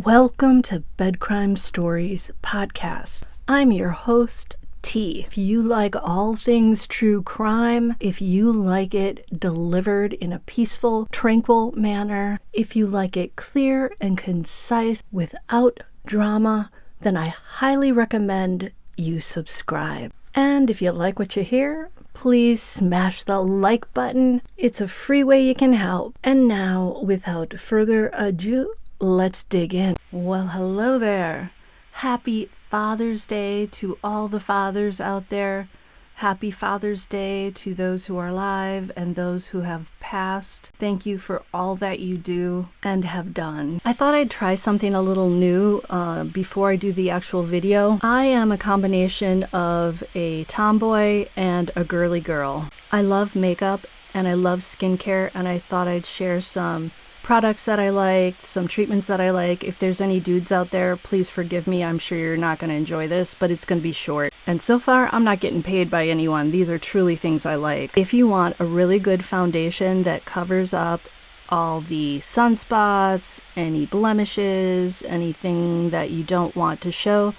Welcome to Bed Crime Stories podcast. I'm your host, T. If you like all things true crime, if you like it delivered in a peaceful, tranquil manner, if you like it clear and concise without drama, then I highly recommend you subscribe. And if you like what you hear, please smash the like button. It's a free way you can help. And now, without further ado, let's dig in. Well, hello there. Happy Father's Day to all the fathers out there. Happy Father's Day to those who are alive and those who have passed. Thank you for all that you do and have done. I thought I'd try something a little new before I do the actual video. I am a combination of a tomboy and a girly girl. I love makeup and I love skincare, and I thought I'd share some products that I like, some treatments that I like. If there's any dudes out there, please forgive me. I'm sure you're not going to enjoy this, but it's going to be short. And so far, I'm not getting paid by anyone. These are truly things I like. If you want a really good foundation that covers up all the sunspots, any blemishes, anything that you don't want to show,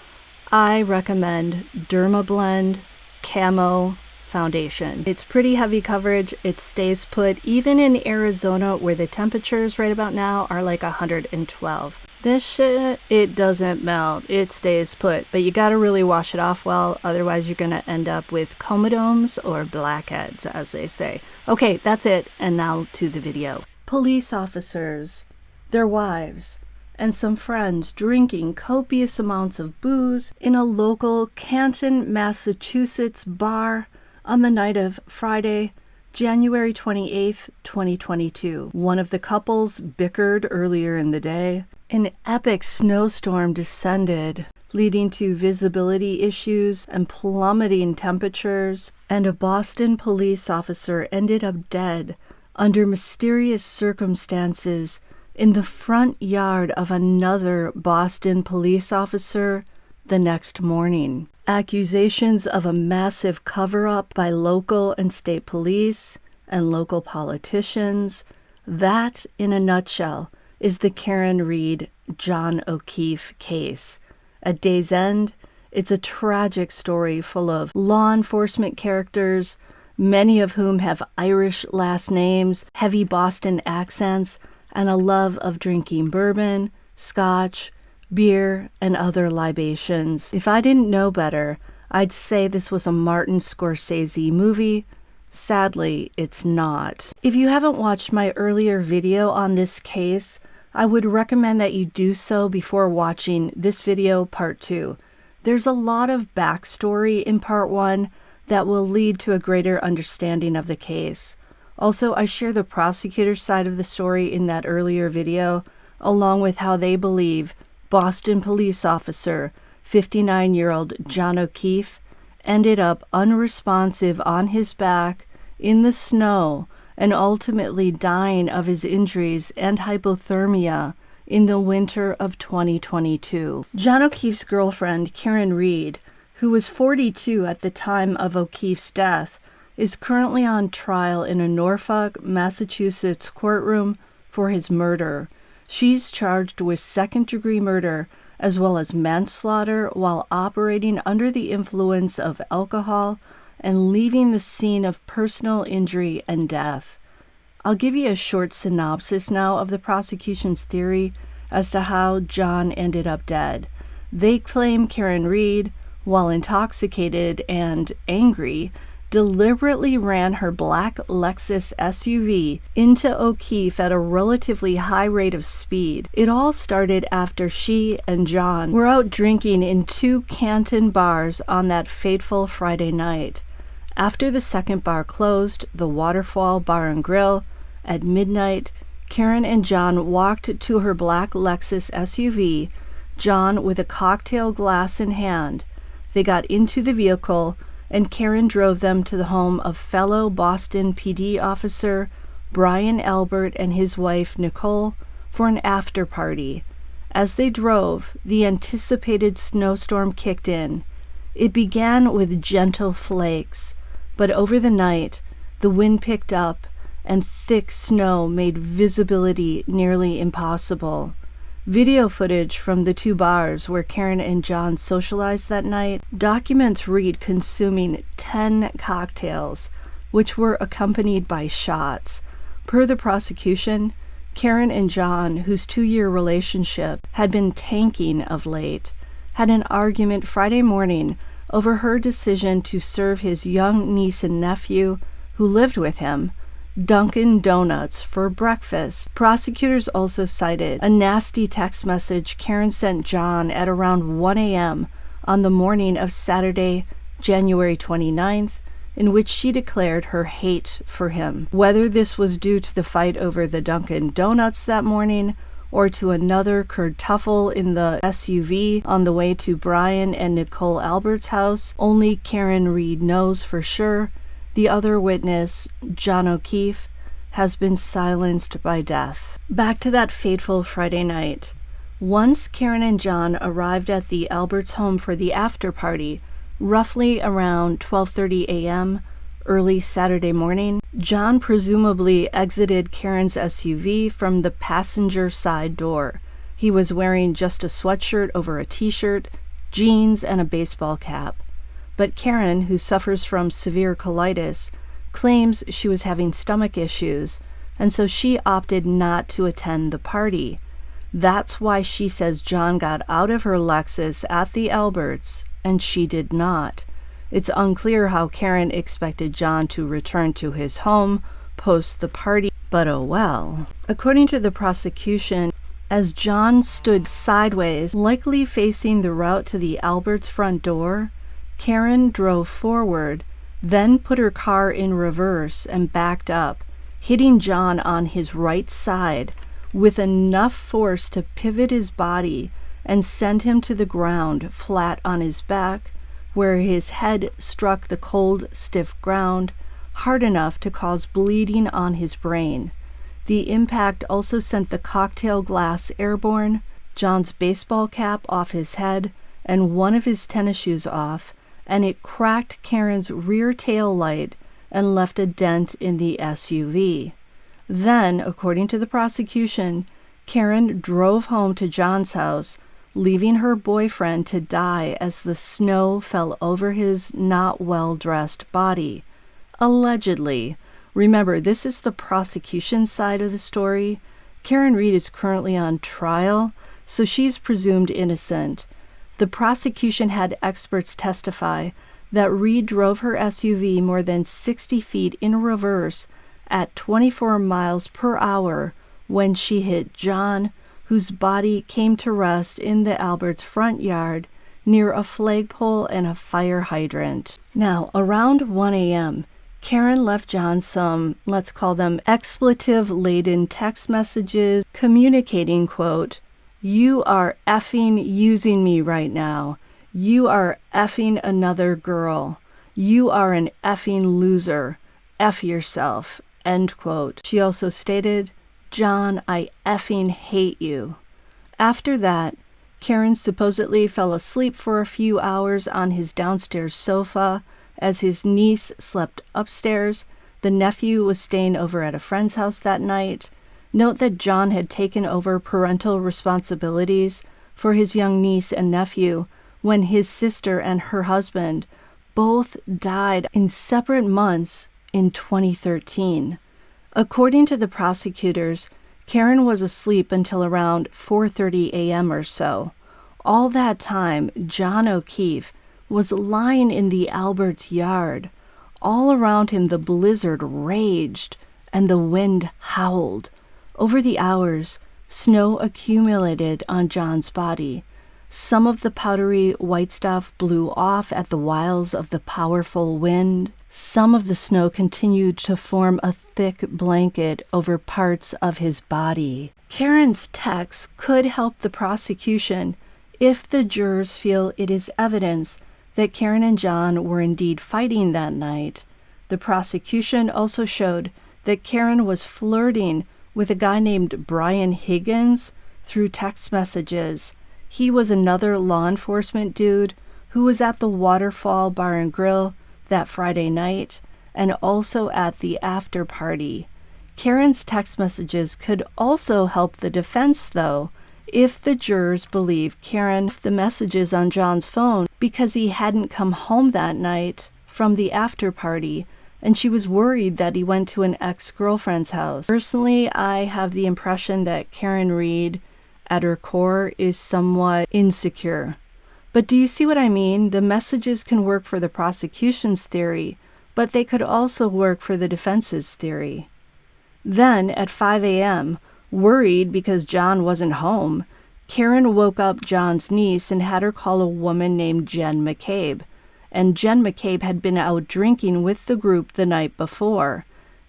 I recommend Dermablend Camo Foundation. It's pretty heavy coverage. It stays put even in Arizona, where the temperatures right about now are like 112. This shit, it doesn't melt. It stays put, but you gotta really wash it off well, otherwise you're gonna end up with comedones or blackheads, as they say. Okay, that's it, and now to the video. Police officers, their wives, and some friends drinking copious amounts of booze in a local Canton, Massachusetts bar on the night of Friday, January 28th, 2022. One of the couples bickered earlier in the day. An epic snowstorm descended, leading to visibility issues and plummeting temperatures, and a Boston police officer ended up dead under mysterious circumstances in the front yard of another Boston police officer the next morning. Accusations of a massive cover-up by local and state police and local politicians. That, in a nutshell, is the Karen Reed, John O'Keefe case. At day's end, it's a tragic story full of law enforcement characters, many of whom have Irish last names, heavy Boston accents, and a love of drinking bourbon, scotch, beer, and other libations. If I didn't know better, I'd say this was a Martin Scorsese movie. Sadly, it's not. If you haven't watched my earlier video on this case, I would recommend that you do so before watching this video part 2. There's a lot of backstory in part 1 that will lead to a greater understanding of the case. Also, I share the prosecutor's side of the story in that earlier video, along with how they believe Boston police officer, 59-year-old John O'Keefe, ended up unresponsive on his back in the snow and ultimately dying of his injuries and hypothermia in the winter of 2022. John O'Keefe's girlfriend, Karen Reed, who was 42 at the time of O'Keefe's death, is currently on trial in a Norfolk, Massachusetts courtroom for his murder. She's charged with second-degree murder as well as manslaughter while operating under the influence of alcohol and leaving the scene of personal injury and death. I'll give you a short synopsis now of the prosecution's theory as to how John ended up dead. They claim Karen Reed, while intoxicated and angry, deliberately ran her black Lexus SUV into O'Keefe at a relatively high rate of speed. It all started after she and John were out drinking in 2 Canton bars on that fateful Friday night. After the second bar closed, the Waterfall Bar and Grill, at midnight, Karen and John walked to her black Lexus SUV, John with a cocktail glass in hand. They got into the vehicle, and Karen drove them to the home of fellow Boston PD officer Brian Albert and his wife Nicole for an after party. As they drove, the anticipated snowstorm kicked in. It began with gentle flakes, but over the night, the wind picked up and thick snow made visibility nearly impossible. Video footage from the 2 bars where Karen and John socialized that night documents Reed consuming 10 cocktails, which were accompanied by shots. Per the prosecution, Karen and John, whose 2-year relationship had been tanking of late, had an argument Friday morning over her decision to serve his young niece and nephew, who lived with him, Dunkin' Donuts for breakfast. Prosecutors also cited a nasty text message Karen sent John at around 1 a.m. on the morning of Saturday, January 29th, in which she declared her hate for him. Whether this was due to the fight over the Dunkin' Donuts that morning or to another kerfuffle in the SUV on the way to Brian and Nicole Albert's house, only Karen Reed knows for sure. The other witness, John O'Keefe, has been silenced by death. Back to that fateful Friday night. Once Karen and John arrived at the Alberts' home for the after party, roughly around 12:30 a.m., early Saturday morning, John presumably exited Karen's SUV from the passenger side door. He was wearing just a sweatshirt over a t-shirt, jeans, and a baseball cap. But Karen, who suffers from severe colitis, claims she was having stomach issues, and so she opted not to attend the party. That's why she says John got out of her Lexus at the Alberts, and she did not. It's unclear how Karen expected John to return to his home post the party, but oh well. According to the prosecution, as John stood sideways, likely facing the route to the Alberts' front door, Karen drove forward, then put her car in reverse and backed up, hitting John on his right side with enough force to pivot his body and send him to the ground flat on his back, where his head struck the cold, stiff ground hard enough to cause bleeding on his brain. The impact also sent the cocktail glass airborne, John's baseball cap off his head, and one of his tennis shoes off, and it cracked Karen's rear tail light and left a dent in the SUV. Then, according to the prosecution, Karen drove home to John's house, leaving her boyfriend to die as the snow fell over his not well-dressed body. Allegedly. Remember, this is the prosecution side of the story. Karen Reed is currently on trial, so she's presumed innocent. The prosecution had experts testify that Reed drove her SUV more than 60 feet in reverse at 24 miles per hour when she hit John, whose body came to rest in the Alberts' front yard near a flagpole and a fire hydrant. Now, around 1 a.m., Karen left John some, let's call them expletive-laden text messages communicating, quote, "You are effing using me right now. You are effing another girl. You are an effing loser. F yourself," end quote. She also stated, "John, I effing hate you." After that, Karen supposedly fell asleep for a few hours on his downstairs sofa as his niece slept upstairs. The nephew was staying over at a friend's house that night. Note that John had taken over parental responsibilities for his young niece and nephew when his sister and her husband both died in separate months in 2013. According to the prosecutors, Karen was asleep until around 4:30 a.m. or so. All that time, John O'Keefe was lying in the Alberts' yard. All around him the blizzard raged and the wind howled. Over the hours, snow accumulated on John's body. Some of the powdery white stuff blew off at the wiles of the powerful wind. Some of the snow continued to form a thick blanket over parts of his body. Karen's texts could help the prosecution if the jurors feel it is evidence that Karen and John were indeed fighting that night. The prosecution also showed that Karen was flirting with a guy named Brian Higgins through text messages. He was another law enforcement dude who was at the Waterfall Bar and Grill that Friday night and also at the after party. Karen's text messages could also help the defense, though, if the jurors believe Karen left the messages on John's phone because he hadn't come home that night from the after party, and she was worried that he went to an ex-girlfriend's house. Personally, I have the impression that Karen Reed, at her core, is somewhat insecure. But do you see what I mean? The messages can work for the prosecution's theory, but they could also work for the defense's theory. Then, at 5 a.m., worried because John wasn't home, Karen woke up John's niece and had her call a woman named Jen McCabe. And Jen McCabe had been out drinking with the group the night before.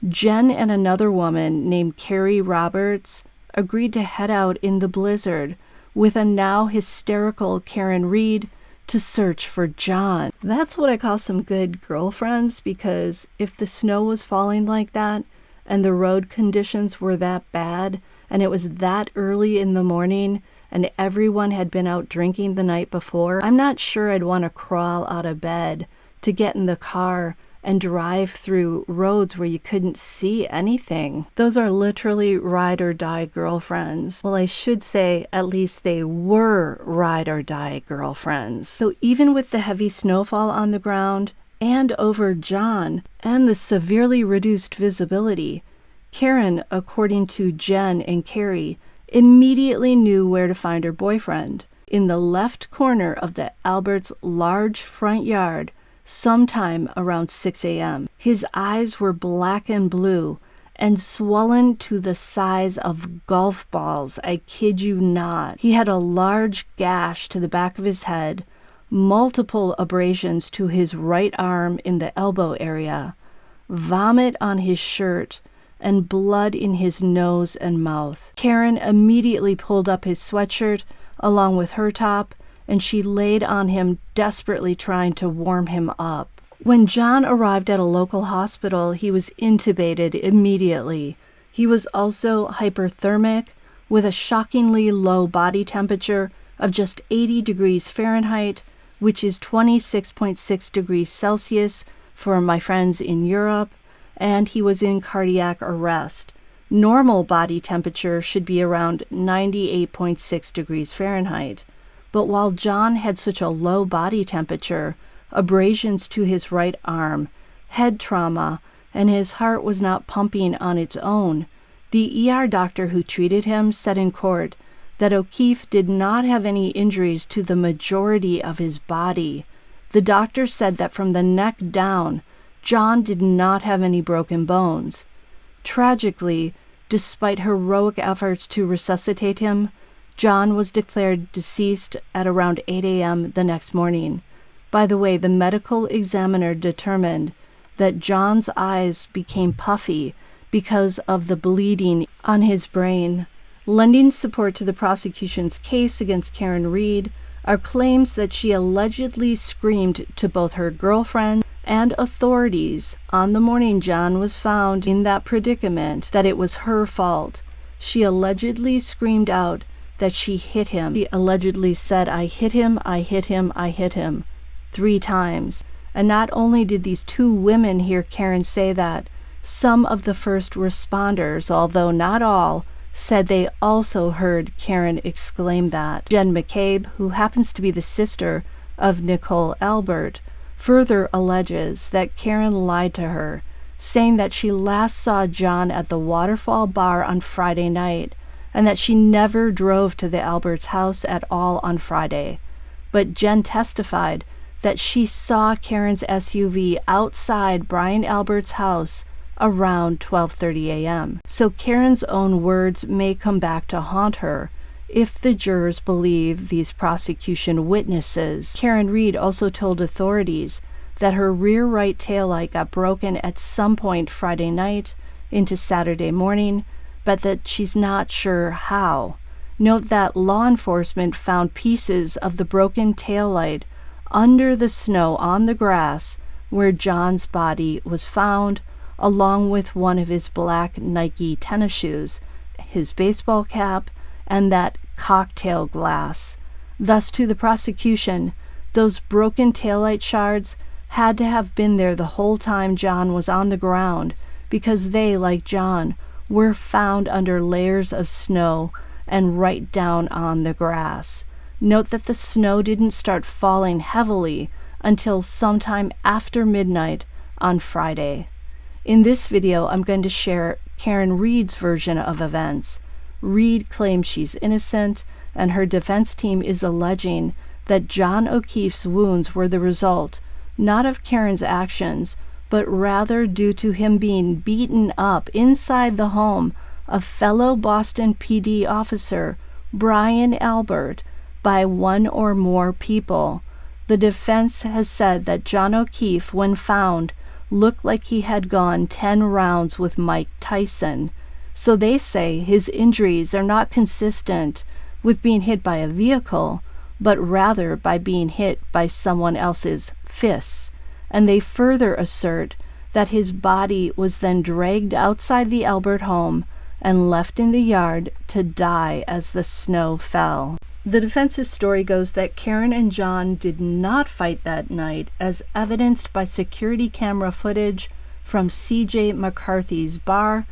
Jen and another woman named Carrie Roberts agreed to head out in the blizzard with a now hysterical Karen Reed to search for John. That's what I call some good girlfriends, because if the snow was falling like that and the road conditions were that bad and it was that early in the morning and everyone had been out drinking the night before, I'm not sure I'd want to crawl out of bed to get in the car and drive through roads where you couldn't see anything. Those are literally ride or die girlfriends. Well, I should say at least they were ride or die girlfriends. So even with the heavy snowfall on the ground and over John and the severely reduced visibility, Karen, according to Jen and Carrie, immediately knew where to find her boyfriend. In the left corner of the Alberts' large front yard, sometime around 6 a.m. His eyes were black and blue and swollen to the size of golf balls. I kid you not. He had a large gash to the back of his head, multiple abrasions to his right arm in the elbow area, vomit on his shirt, and blood in his nose and mouth. Karen immediately pulled up his sweatshirt along with her top, and she laid on him, desperately trying to warm him up. When John arrived at a local hospital, he was intubated immediately. He was also hypothermic, with a shockingly low body temperature of just 80 degrees Fahrenheit, which is 26.6 degrees Celsius for my friends in Europe, and he was in cardiac arrest. Normal body temperature should be around 98.6 degrees Fahrenheit. But while John had such a low body temperature, abrasions to his right arm, head trauma, and his heart was not pumping on its own, the ER doctor who treated him said in court that O'Keefe did not have any injuries to the majority of his body. The doctor said that from the neck down, John did not have any broken bones. Tragically, despite heroic efforts to resuscitate him, John was declared deceased at around 8 a.m. the next morning. By the way, the medical examiner determined that John's eyes became puffy because of the bleeding on his brain. Lending support to the prosecution's case against Karen Reed are claims that she allegedly screamed to both her girlfriend and authorities on the morning John was found in that predicament that it was her fault. She allegedly screamed out that she hit him. She allegedly said, "I hit him, I hit him, I hit him," 3 times. And not only did these 2 women hear Karen say that, some of the first responders, although not all, said they also heard Karen exclaim that. Jen McCabe, who happens to be the sister of Nicole Albert, further alleges that Karen lied to her, saying that she last saw John at the Waterfall Bar on Friday night, and that she never drove to the Alberts' house at all on Friday. But Jen testified that she saw Karen's SUV outside Brian Albert's house around 12:30 a.m. So Karen's own words may come back to haunt her if the jurors believe these prosecution witnesses. Karen Reed also told authorities that her rear right taillight got broken at some point Friday night into Saturday morning, but that she's not sure how. Note that law enforcement found pieces of the broken taillight under the snow on the grass where John's body was found, along with one of his black Nike tennis shoes, his baseball cap, and that cocktail glass. Thus, to the prosecution, those broken taillight shards had to have been there the whole time John was on the ground, because they, like John, were found under layers of snow and right down on the grass. Note that the snow didn't start falling heavily until sometime after midnight on Friday. In this video, I'm going to share Karen Reed's version of events. Reed claims she's innocent, and her defense team is alleging that John O'Keefe's wounds were the result not of Karen's actions, but rather due to him being beaten up inside the home of fellow Boston PD officer Brian Albert by one or more people. The defense has said that John O'Keefe, when found, looked like he had gone 10 rounds with Mike Tyson. So they say his injuries are not consistent with being hit by a vehicle, but rather by being hit by someone else's fists. And they further assert that his body was then dragged outside the Albert home and left in the yard to die as the snow fell. The defense's story goes that Karen and John did not fight that night, as evidenced by security camera footage from C.J. McCarthy's bar,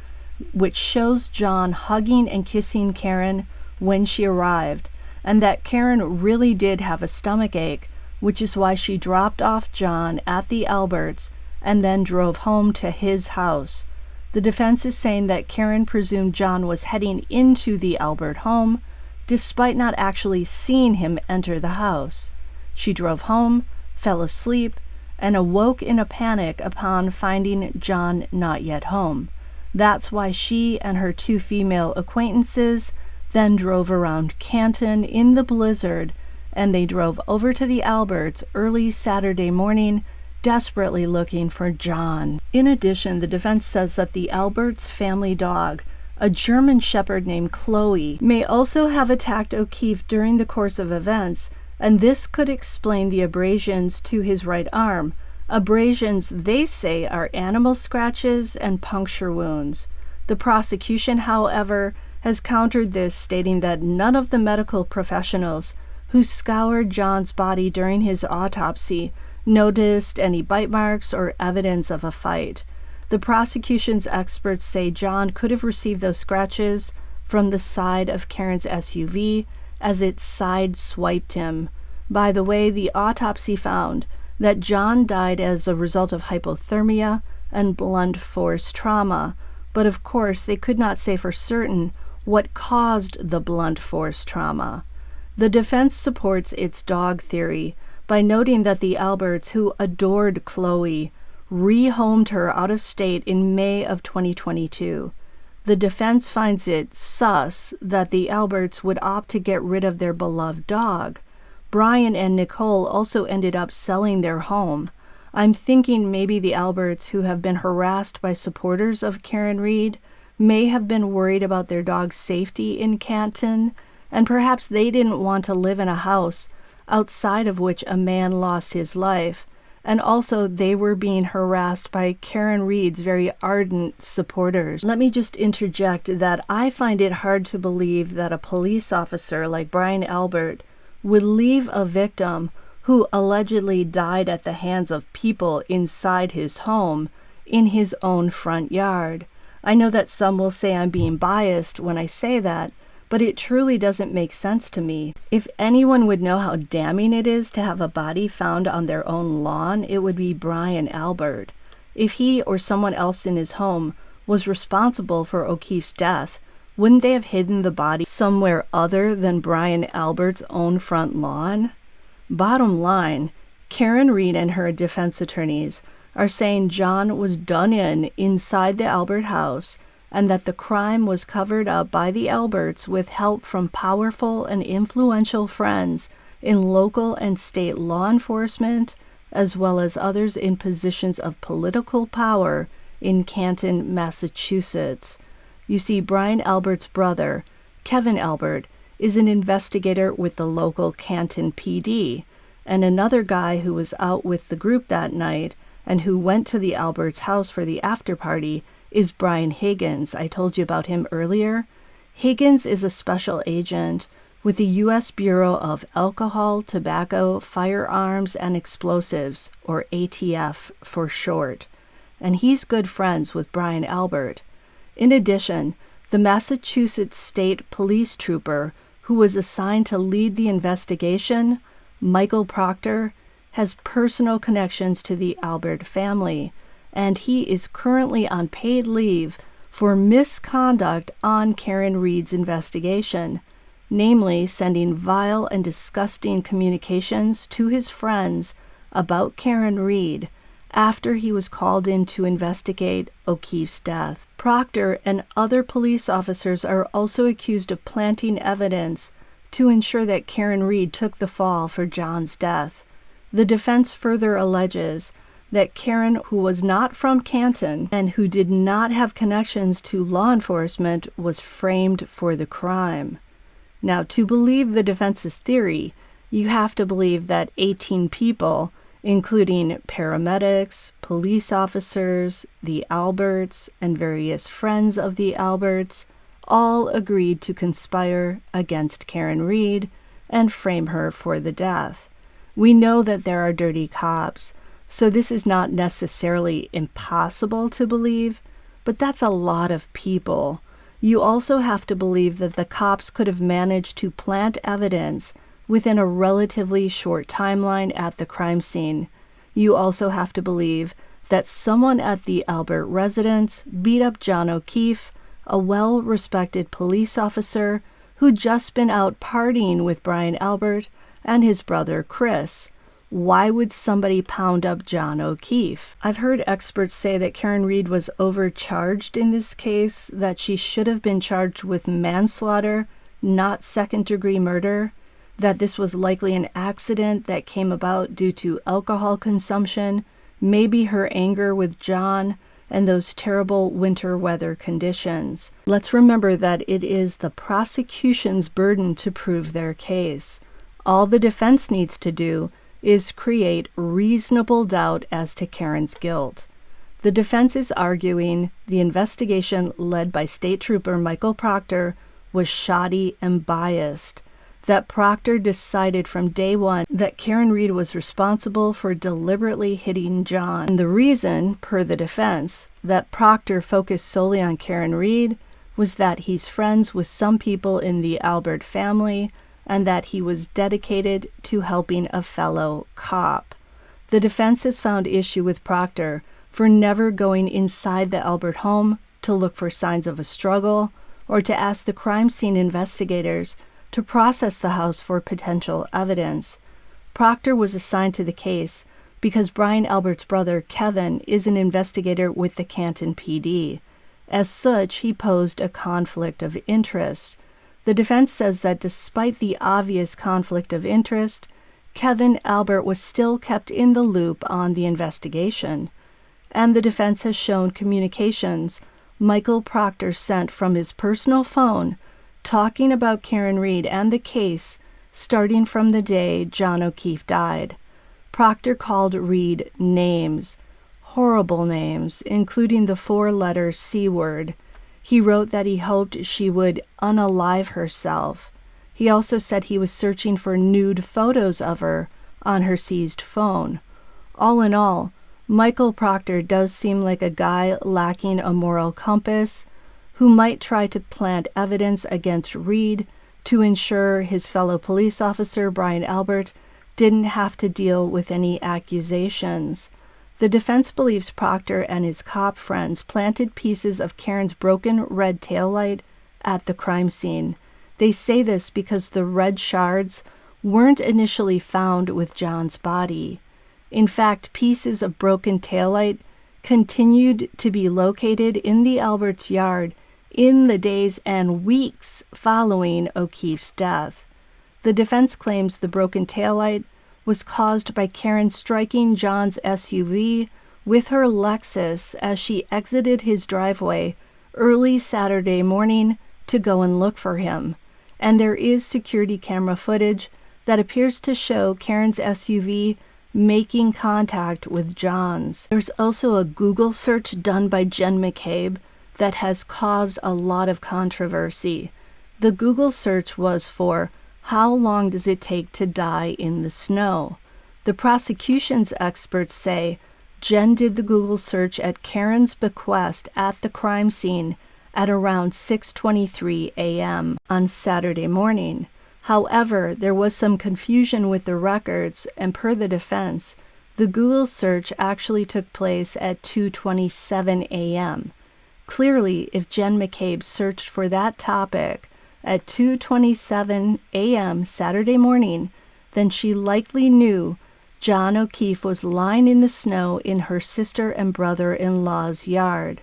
which shows John hugging and kissing Karen when she arrived, and that Karen really did have a stomachache, which is why she dropped off John at the Alberts and then drove home to his house. The defense is saying that Karen presumed John was heading into the Albert home, despite not actually seeing him enter the house. She drove home, fell asleep, and awoke in a panic upon finding John not yet home. That's why she and her 2 female acquaintances then drove around Canton in the blizzard, and they drove over to the Alberts early Saturday morning, desperately looking for John. In addition, the defense says that the Alberts' family dog, a German shepherd named Chloe, may also have attacked O'Keefe during the course of events, and this could explain the abrasions to his right arm. Abrasions, they say, are animal scratches and puncture wounds. The prosecution, however, has countered this, stating that none of the medical professionals who scoured John's body during his autopsy noticed any bite marks or evidence of a fight. The prosecution's experts say John could have received those scratches from the side of Karen's SUV as it side-swiped him. By the way, the autopsy found that John died as a result of hypothermia and blunt force trauma, but of course they could not say for certain what caused the blunt force trauma. The defense supports its dog theory by noting that the Alberts, who adored Chloe, rehomed her out of state in May of 2022. The defense finds it sus that the Alberts would opt to get rid of their beloved dog. Brian and Nicole also ended up selling their home. I'm thinking maybe the Alberts, who have been harassed by supporters of Karen Reed, may have been worried about their dog's safety in Canton, and perhaps they didn't want to live in a house outside of which a man lost his life, and also they were being harassed by Karen Reed's very ardent supporters. Let me just interject that I find it hard to believe that a police officer like Brian Albert would leave a victim who allegedly died at the hands of people inside his home in his own front yard. I know that some will say I'm being biased when I say that, but it truly doesn't make sense to me. If anyone would know how damning it is to have a body found on their own lawn, it would be Brian Albert. If he or someone else in his home was responsible for O'Keefe's death, wouldn't they have hidden the body somewhere other than Brian Albert's own front lawn? Bottom line, Karen Reed and her defense attorneys are saying John was done inside the Albert house, and that the crime was covered up by the Alberts with help from powerful and influential friends in local and state law enforcement, as well as others in positions of political power in Canton, Massachusetts. You see, Brian Albert's brother, Kevin Albert, is an investigator with the local Canton PD, and another guy who was out with the group that night and who went to the Alberts' house for the after party is Brian Higgins. I told you about him earlier. Higgins is a special agent with the U.S. Bureau of Alcohol, Tobacco, Firearms, and Explosives, or ATF for short, and he's good friends with Brian Albert. In addition, The Massachusetts State Police trooper who was assigned to lead the investigation, Michael Proctor, has personal connections to the Albert family, and he is currently on paid leave for misconduct on Karen Read's investigation, namely sending vile and disgusting communications to his friends about Karen Read after he was called in to investigate O'Keefe's death. Proctor and other police officers are also accused of planting evidence to ensure that Karen Read took the fall for John's death. The defense further alleges that Karen, who was not from Canton and who did not have connections to law enforcement, was framed for the crime. Now, to believe the defense's theory, you have to believe that 18 people, including paramedics, police officers, the Alberts, and various friends of the Alberts, all agreed to conspire against Karen Read and frame her for the death. We know that there are dirty cops, so this is not necessarily impossible to believe, but that's a lot of people. You also have to believe that the cops could have managed to plant evidence within a relatively short timeline at the crime scene. You also have to believe that someone at the Albert residence beat up John O'Keefe, a well-respected police officer who'd just been out partying with Brian Albert and his brother Chris. Why would somebody pound up John O'Keefe? I've heard experts say that Karen Read was overcharged in this case, that she should have been charged with manslaughter, not second-degree murder, that this was likely an accident that came about due to alcohol consumption, maybe her anger with John, and those terrible winter weather conditions. Let's remember that it is the prosecution's burden to prove their case. All the defense needs to do is create reasonable doubt as to Karen's guilt. The defense is arguing the investigation led by State Trooper Michael Proctor was shoddy and biased, that Proctor decided from day one that Karen Read was responsible for deliberately hitting John. And the reason, per the defense, that Proctor focused solely on Karen Read was that he's friends with some people in the Albert family and that he was dedicated to helping a fellow cop. The defense has found issue with Proctor for never going inside the Albert home to look for signs of a struggle or to ask the crime scene investigators to process the house for potential evidence. Proctor was assigned to the case because Brian Albert's brother, Kevin, is an investigator with the Canton PD. As such, he posed a conflict of interest. The defense says that despite the obvious conflict of interest, Kevin Albert was still kept in the loop on the investigation. And the defense has shown communications Michael Proctor sent from his personal phone talking about Karen Read and the case starting from the day John O'Keefe died. Proctor called Read names, horrible names, including the 4-letter C word. He wrote that he hoped she would unalive herself. He also said he was searching for nude photos of her on her seized phone. All in all, Michael Proctor does seem like a guy lacking a moral compass who might try to plant evidence against Read to ensure his fellow police officer, Brian Albert, didn't have to deal with any accusations. The defense believes Proctor and his cop friends planted pieces of Karen's broken red taillight at the crime scene. They say this because the red shards weren't initially found with John's body. In fact, pieces of broken taillight continued to be located in the Alberts' yard in the days and weeks following O'Keefe's death. The defense claims the broken taillight was caused by Karen striking John's SUV with her Lexus as she exited his driveway early Saturday morning to go and look for him. And there is security camera footage that appears to show Karen's SUV making contact with John's. There's also a Google search done by Jen McCabe that has caused a lot of controversy. The Google search was for how long does it take to die in the snow? The prosecution's experts say Jen did the Google search at Karen's bequest at the crime scene at around 6:23 a.m. on Saturday morning. However, there was some confusion with the records, and per the defense, the Google search actually took place at 2:27 a.m. Clearly, if Jen McCabe searched for that topic at 2:27 a.m. Saturday morning, then she likely knew John O'Keefe was lying in the snow in her sister and brother-in-law's yard.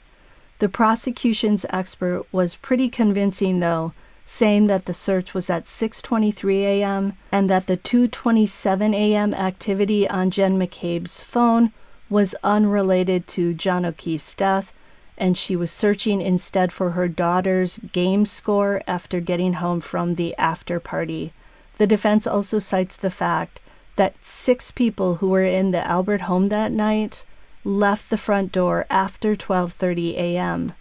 The prosecution's expert was pretty convincing, though, saying that the search was at 6:23 a.m. and that the 2:27 a.m. activity on Jen McCabe's phone was unrelated to John O'Keefe's death, and she was searching instead for her daughter's game score after getting home from the after party. The defense also cites the fact that 6 people who were in the Albert home that night left the front door after 12:30 a.m.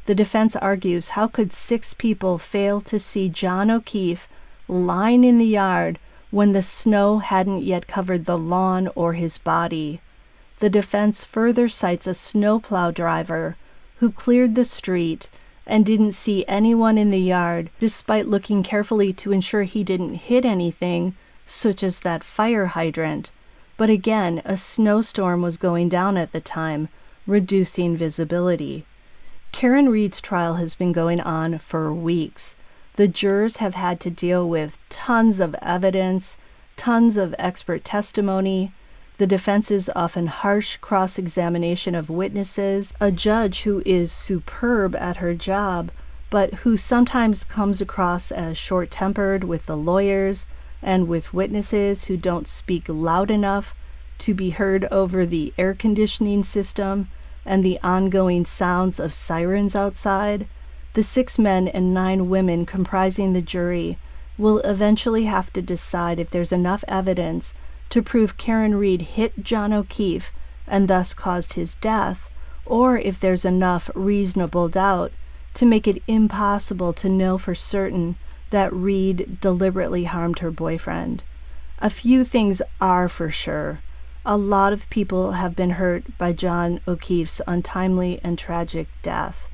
The defense argues, how could 6 people fail to see John O'Keefe lying in the yard when the snow hadn't yet covered the lawn or his body? The defense further cites a snowplow driver who cleared the street and didn't see anyone in the yard, despite looking carefully to ensure he didn't hit anything, such as that fire hydrant. But again, a snowstorm was going down at the time, reducing visibility. Karen Reed's trial has been going on for weeks. The jurors have had to deal with tons of evidence, tons of expert testimony, the defense's often harsh cross-examination of witnesses, a judge who is superb at her job, but who sometimes comes across as short-tempered with the lawyers and with witnesses who don't speak loud enough to be heard over the air conditioning system and the ongoing sounds of sirens outside. The 6 men and 9 women comprising the jury will eventually have to decide if there's enough evidence to prove Karen Reed hit John O'Keefe and thus caused his death, or if there's enough reasonable doubt to make it impossible to know for certain that Reed deliberately harmed her boyfriend. A few things are for sure. A lot of people have been hurt by John O'Keefe's untimely and tragic death.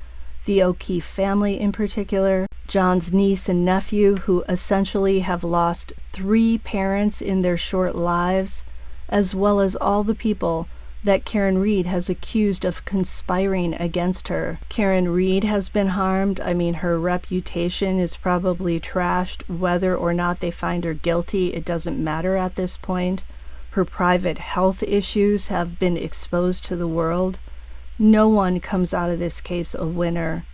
The O'Keefe family in particular, John's niece and nephew, who essentially have lost 3 parents in their short lives, as well as all the people that Karen Reed has accused of conspiring against her. Karen Reed has been harmed. I mean, her reputation is probably trashed. Whether or not they find her guilty, it doesn't matter at this point. Her private health issues have been exposed to the world. No one comes out of this case a winner.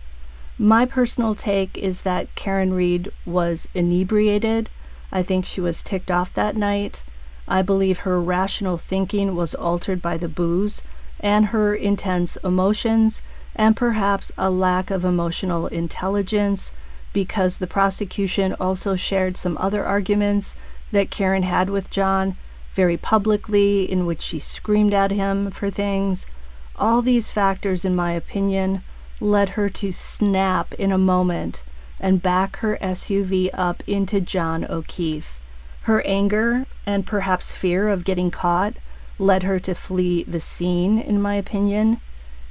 My personal take is that Karen Reed was inebriated. I think she was ticked off that night. I believe her rational thinking was altered by the booze and her intense emotions, and perhaps a lack of emotional intelligence, because the prosecution also shared some other arguments that Karen had with John very publicly, in which she screamed at him for things. All these factors, in my opinion, led her to snap in a moment and back her SUV up into John O'Keefe. Her anger and perhaps fear of getting caught led her to flee the scene, in my opinion.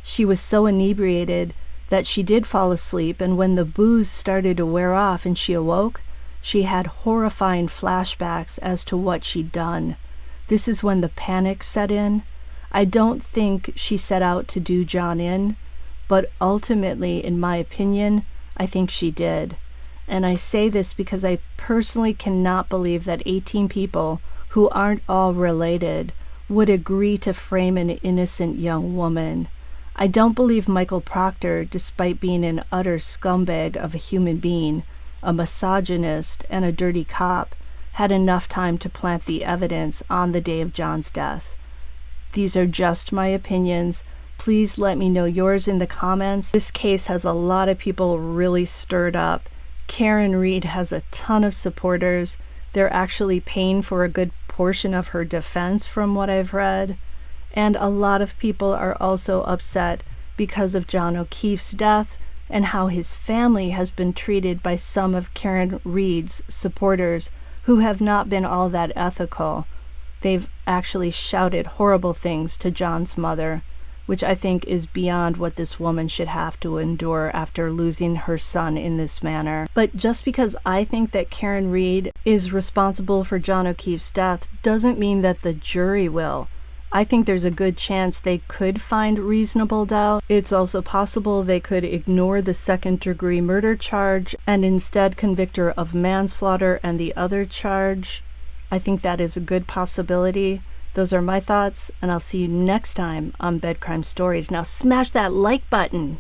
She was so inebriated that she did fall asleep, and when the booze started to wear off and she awoke, she had horrifying flashbacks as to what she'd done. This is when the panic set in. I don't think she set out to do John in, but ultimately, in my opinion, I think she did. And I say this because I personally cannot believe that 18 people who aren't all related would agree to frame an innocent young woman. I don't believe Michael Proctor, despite being an utter scumbag of a human being, a misogynist, and a dirty cop, had enough time to plant the evidence on the day of John's death. These are just my opinions. Please let me know yours in the comments. This case has a lot of people really stirred up. Karen Reed has a ton of supporters. They're actually paying for a good portion of her defense, from what I've read. And a lot of people are also upset because of John O'Keefe's death and how his family has been treated by some of Karen Reed's supporters who have not been all that ethical. They've actually shouted horrible things to John's mother. which I think is beyond what this woman should have to endure after losing her son in this manner. But just because I think that Karen Read is responsible for John O'Keefe's death doesn't mean that the jury will. I think there's a good chance they could find reasonable doubt. It's also possible they could ignore the second-degree murder charge and instead convict her of manslaughter and the other charge. I think that is a good possibility. Those are my thoughts, and I'll see you next time on Bed Crime Stories. Now smash that like button!